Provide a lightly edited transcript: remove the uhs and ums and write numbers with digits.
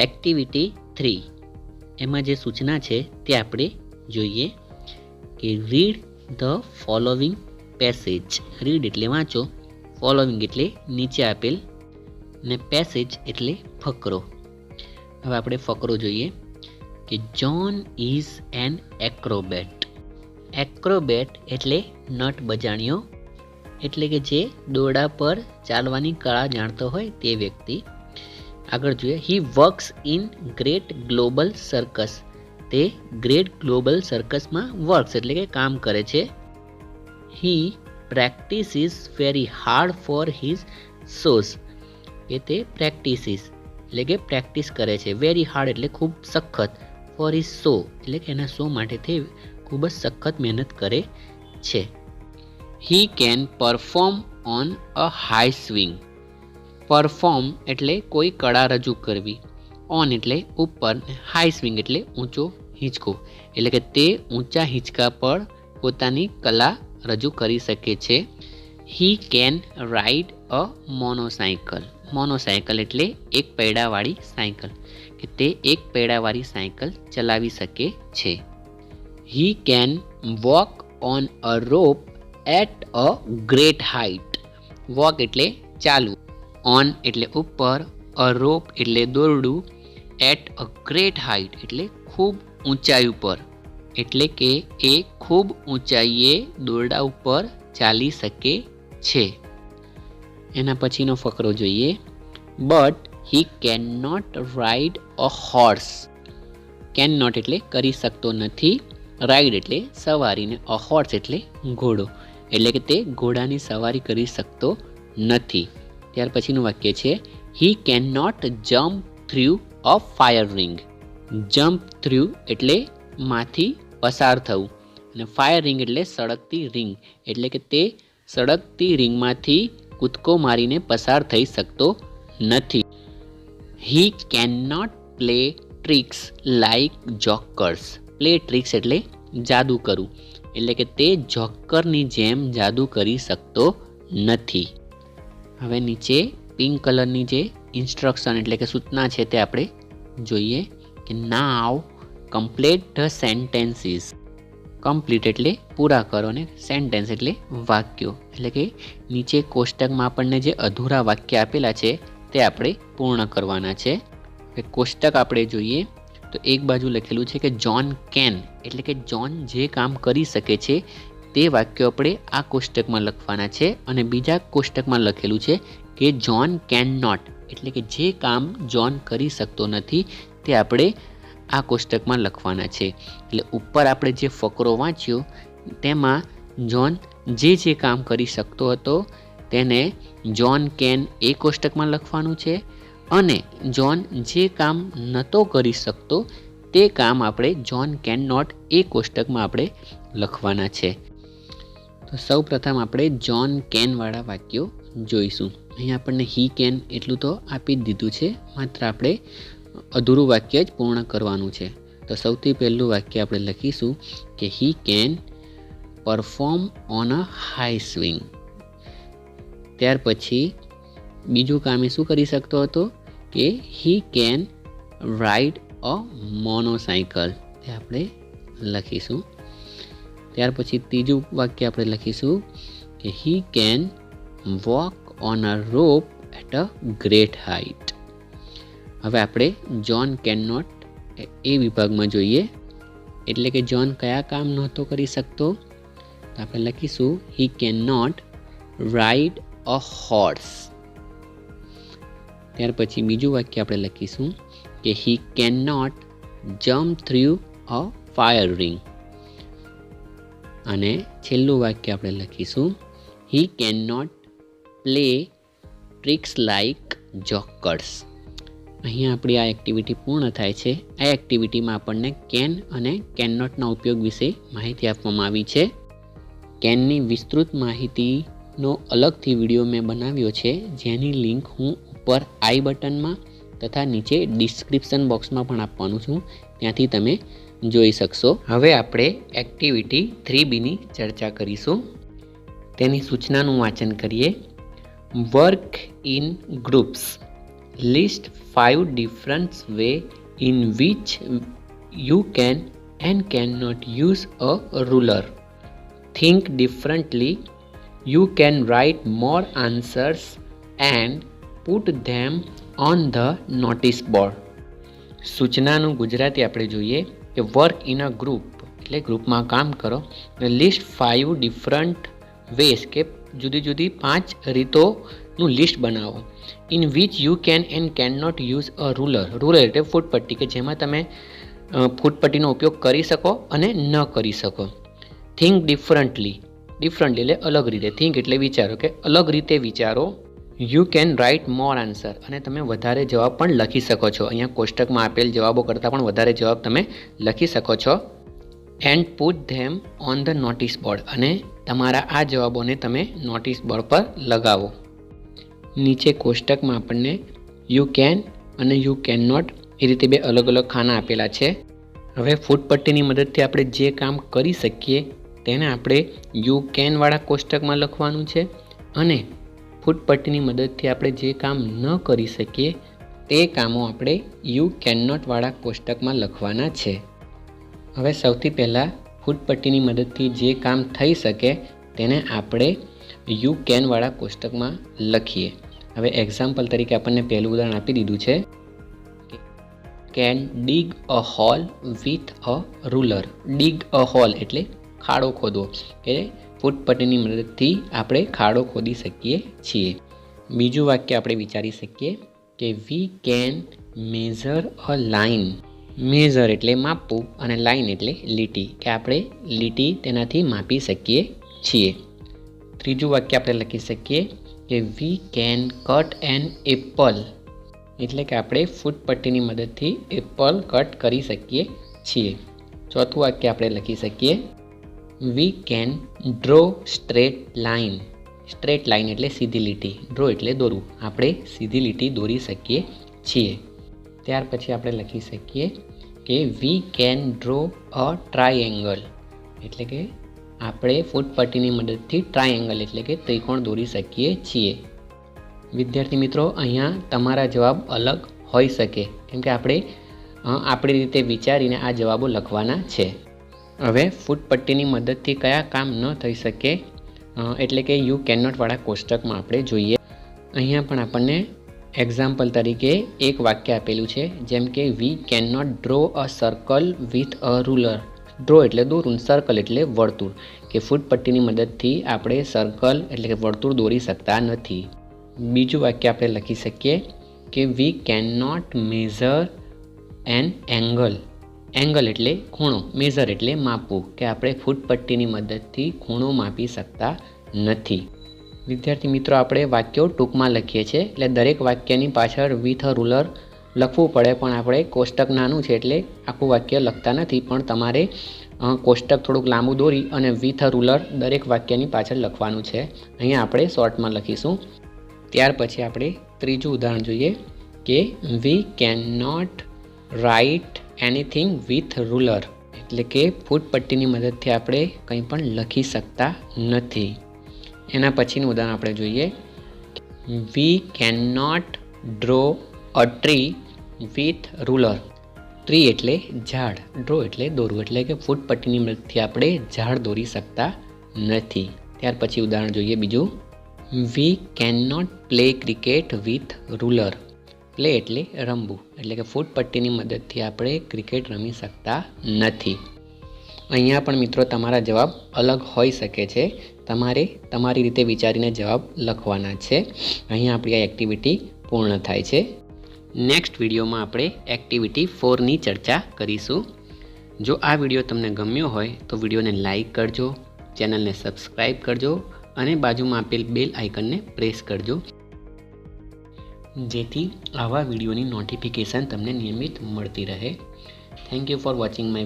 Activity 3 એમાં જે સૂચના છે તે આપણે જોઈએ કે read the following passage. Read એટલે વાંચો, ફોલોવિંગ એટલે નીચે આપેલ, ને પેસેજ એટલે ફકરો. હવે આપણે ફકરો જોઈએ કે John is an Acrobat. Acrobat એટલે નટ બજાણ્યો, એટલે કે જે દોરડા પર ચાલવાની કળા જાણતો હોય તે વ્યક્તિ. આગળ જોઈએ, he works in great global circus. તે ગ્રેટ ગ્લોબલ સર્કસમાં વર્ક્સ એટલે કે કામ કરે છે. He practices very hard for his shows. કે તે પ્રેક્ટિસિસ એટલે કે પ્રેક્ટિસ કરે છે. વેરી હાર્ડ એટલે ખૂબ સખત, ફોર હિઝ શો એટલે કે એના શો માટે તે ખૂબ જ સખત મહેનત કરે છે. He can perform on a high swing. Perform એટલે કોઈ કળા રજૂ કરવી, ઓન એટલે ઉપર, હાઈ સ્વિંગ એટલે ઊંચો હિંચકો, એટલે કે તે ઊંચા હિંચકા પર પોતાની કલા રજૂ કરી શકે છે. He can ride a મોનોસાયકલ. મોનોસાયકલ એટલે એક પૈડાવાળી સાયકલ, કે તે એક પૈડાવાળી સાયકલ ચલાવી શકે છે. He can walk on a rope at a great height. Walk એટલે ચાલવું, ઓન એટલે ઉપર, અ રોપ એટલે દોરડું, એટ અ ગ્રેટ હાઇટ એટલે ખૂબ ઊંચાઈ ઉપર, એટલે કે એ ખૂબ ઊંચાઈએ દોરડા ઉપર ચાલી શકે છે. એના પછીનો ફકરો જોઈએ, but he can not ride a horse. Can not એટલે કરી શકતો નથી, રાઇડ એટલે સવારીને, અ હોર્સ એટલે ઘોડો, એટલે કે તે ઘોડાની સવારી કરી શકતો નથી. ત્યાર પછીનું વાક્ય છે, he can not jump through a fire ring. Jump through એટલે માંથી પસાર થવું, અને ફાયર રિંગ એટલે સળગતી રિંગ, એટલે કે તે સળગતી રિંગમાંથી કૂદકો મારીને પસાર થઈ શકતો નથી. He can not play tricks like jokers. Play tricks એટલે જાદુ કરવું, એટલે કે તે જોકરની જેમ જાદુ કરી શકતો નથી. હવે નીચે પિંક કલરની જે ઇન્સ્ટ્રક્શન એટલે કે સૂચના છે તે આપણે જોઈએ કે now complete the sentences. Complete એટલે પૂરા કરો, ને સેન્ટેન્સ એટલે વાક્યો, એટલે કે નીચે કોષ્ટકમાં આપણને જે અધૂરા વાક્ય આપેલા છે તે આપણે પૂર્ણ કરવાના છે. કોષ્ટક આપણે જોઈએ તો એક બાજુ લખેલું છે કે જ્હોન કેન, એટલે કે જ્હોન જે કામ કરી શકે છે તે વાક્યો આપણે આ કોષ્ટકમાં લખવાના છે. અને બીજા કોષ્ટકમાં લખેલું છે કે જ્હોન કેન નોટ, એટલે કે જે કામ જ્હોન કરી શકતો નથી તે આપણે આ કોષ્ટકમાં લખવાના છે. એટલે ઉપર આપણે જે ફકરો વાંચ્યો તેમાં જ્હોન જે કામ કરી શકતો હતો તેને જ્હોન કેન એ કોષ્ટકમાં લખવાનું છે, અને જ્હોન જે કામ નહોતો કરી શકતો તે કામ આપણે જ્હોન કેન નોટ એ કોષ્ટકમાં આપણે લખવાના છે. તો સૌ પ્રથમ આપણે જ્હોન કેન વાળા વાક્યો જોઈશું. અહીંયા આપણને હી કેન એટલું તો આપી જ દીધું છે, માત્ર આપણે અધૂરું વાક્ય જ પૂર્ણ કરવાનું છે. તો સૌથી પહેલું વાક્ય આપણે લખીશું કે he can perform on a high swing. ત્યાર પછી બીજું કામ એ શું કરી શકતો હતો કે હી કેન રાઇડ અ મોનોસાયકલ, તે આપણે લખીશું. ત્યાર પછી ત્રીજું વાક્ય આપણે લખીશું કે he can walk on a rope at a great height. હવે આપણે જ્હોન કેન નોટ એ વિભાગમાં જોઈએ, એટલે કે જ્હોન કયા કામ નહોતો કરી શકતો, તો આપણે લખીશું he can not ride a horse. ત્યાર પછી બીજું વાક્ય આપણે લખીશું કે he can not jump through a fire ring. અને છેલ્લું વાક્ય આપણે લખીશું he can not play tricks like jokers. અહીંયા આપણી આ એક્ટિવિટી પૂર્ણ થાય છે. આ એક્ટિવિટીમાં આપણને કેન અને કેન નોટના ઉપયોગ વિશે માહિતી આપવામાં આવી છે. કેનની વિસ્તૃત માહિતીનો અલગથી વિડીયો મેં બનાવ્યો છે, જેની લિંક હું ઉપર આઈ બટનમાં તથા નીચે ડિસ્ક્રિપ્શન બોક્સમાં પણ આપવાનું છું, ત્યાંથી તમે જોઈ શકશો. હવે આપણે એક્ટિવિટી 3બીની ચર્ચા કરીશું. તેની સૂચનાનું વાંચન કરીએ. Work in groups list 5 different way in which you can and can not use a ruler. Think differently. You can write more answers and put them on the notice board. સૂચનાનું ગુજરાતી આપણે જોઈએ કે વર્ક ઇન અ ગ્રુપ એટલે ગ્રુપમાં કામ કરો. List 5 different ways કે જુદી જુદી 5 રીતોનું લિસ્ટ બનાવો. In which you can and can not use a ruler. Ruler એટલે ફૂટપટ્ટી કે જેમાં તમે ફૂટપટ્ટીનો ઉપયોગ કરી શકો અને ન કરી શકો. Think differently. ડિફરન્ટલી એટલે અલગ રીતે. થિંક એટલે વિચારો કે અલગ રીતે વિચારો. You can write more answer અને તમે વધારે જવાબ પણ લખી શકો છો. અહીંયા કોષ્ટકમાં આપેલ જવાબો કરતાં પણ વધારે જવાબ તમે લખી શકો છો. And put them on the notice board અને તમારા આ જવાબોને તમે નોટિસ બોર્ડ પર લગાવો. નીચે કોષ્ટકમાં આપણને યુ કેન અને યુ કેન નોટ એ રીતે બે અલગ અલગ ખાના આપેલા છે. હવે ફૂટપટ્ટીની મદદથી આપણે જે કામ કરી શકીએ તેને આપણે યુ કેનવાળા કોષ્ટકમાં લખવાનું છે અને ફૂટપટ્ટીની મદદથી આપણે જે કામ ન કરી શકીએ તે કામો આપણે યુ કેન નોટવાળા કોષ્ટકમાં લખવાના છે. હવે સૌથી પહેલાં ફૂટપટ્ટીની મદદથી જે કામ થઈ શકે તેને આપણે યુ કેનવાળા કોષ્ટકમાં લખીએ. હવે એક્ઝામ્પલ તરીકે આપણને પહેલું ઉદાહરણ આપી દીધું છે. Can dig a hole with a ruler. Dig a hole એટલે ખાડો ખોદવો કે ફૂટપટ્ટીની મદદથી આપણે ખાડો ખોદી શકીએ છીએ. બીજું વાક્ય આપણે વિચારી શકીએ કે we can measure a line. Measure એટલે માપવું અને લાઇન એટલે લીટી કે આપણે લીટી તેનાથી માપી શકીએ છીએ. ત્રીજું વાક્ય આપણે લખી શકીએ કે we can cut an apple. એટલે કે આપણે ફૂટપટ્ટીની મદદથી એપલ કટ કરી શકીએ છીએ. ચોથું વાક્ય આપણે લખી શકીએ we can draw straight line. Straight line એટલે સીધી લીટી. ડ્રો એટલે દોરવું. આપણે સીધી લીટી દોરી શકીએ છીએ. ત્યાર પછી આપણે લખી શકીએ કે we can draw a triangle. એટલે કે આપણે ફૂટપટ્ટીની મદદથી ટ્રાયેંગલ એટલે કે ત્રિકોણ દોરી શકીએ છીએ. વિદ્યાર્થી મિત્રો, અહીંયા તમારા જવાબ અલગ હોઈ શકે કેમ કે આપણે આપણી રીતે વિચારીને આ જવાબો લખવાના છે. હવે ફૂટપટ્ટીની મદદથી કયા કામ ન થઈ શકે એટલે કે યુ કેન નોટવાળા કોષ્ટકમાં આપણે જોઈએ. અહીંયા પણ આપણને એક્ઝામ્પલ તરીકે એક વાક્ય આપેલું છે જેમ કે we can not draw a circle with a ruler. Draw એટલે દોરવું, સર્કલ એટલે વર્તુળ કે ફૂટપટ્ટીની મદદથી આપણે સર્કલ એટલે કે વર્તુળ દોરી શકતા નથી. બીજું વાક્ય આપણે લખી શકીએ કે we can not measure an angle. Angle એટલે ખૂણો, મેઝર એટલે માપવું કે આપણે ફૂટપટ્ટીની મદદથી ખૂણો માપી શકતા નથી. વિદ્યાર્થી મિત્રો, આપણે વાક્યો ટૂંકમાં લખીએ છીએ એટલે દરેક વાક્યની પાછળ વિથ અ રૂલર લખવું પડે પણ આપણે કોષ્ટક નાનું છે એટલે આખું વાક્ય લખતા નથી. પણ તમારે કોષ્ટક થોડુંક લાંબુ દોરી અને વિથ અ રૂલર દરેક વાક્યની પાછળ લખવાનું છે. અહીંયા આપણે શોર્ટમાં લખીશું. ત્યાર પછી આપણે ત્રીજું ઉદાહરણ જોઈએ કે we can not write anything with ruler. એટલે કે ફૂટપટ્ટીની મદદથી આપણે કંઈ પણ લખી શકતા નથી. એના પછીનું ઉદાહરણ આપણે જોઈએ we can not draw a tree with ruler. Tree એટલે ઝાડ, ડ્રો એટલે દોરવું એટલે કે ફૂટપટ્ટીની મદદથી આપણે ઝાડ દોરી શકતા નથી. ત્યાર પછી ઉદાહરણ જોઈએ બીજું we can not play cricket with ruler. Play એટલે રમવું એટલે કે ફૂટપટ્ટીની મદદથી આપણે ક્રિકેટ રમી શકતા નથી. અહીંયા પણ મિત્રો તમારા જવાબ અલગ હોઈ શકે છે. તમારે તમારી રીતે વિચારીને જવાબ લખવાના છે. અહીંયા આપણી આ એક્ટિવિટી પૂર્ણ થાય છે. નેક્સ્ટ વિડીયોમાં આપણે એક્ટિવિટી 4ની ચર્ચા કરીશું. જો આ વિડીયો તમને ગમ્યો હોય તો વિડીયોને લાઈક કરજો, ચેનલને સબસ્ક્રાઈબ કરજો અને બાજુમાં આપેલ બેલ આઇકનને પ્રેસ કરજો જેથી આવા વિડીયોની નોટિફિકેશન તમને નિયમિત મળતી રહે. Thank you for watching my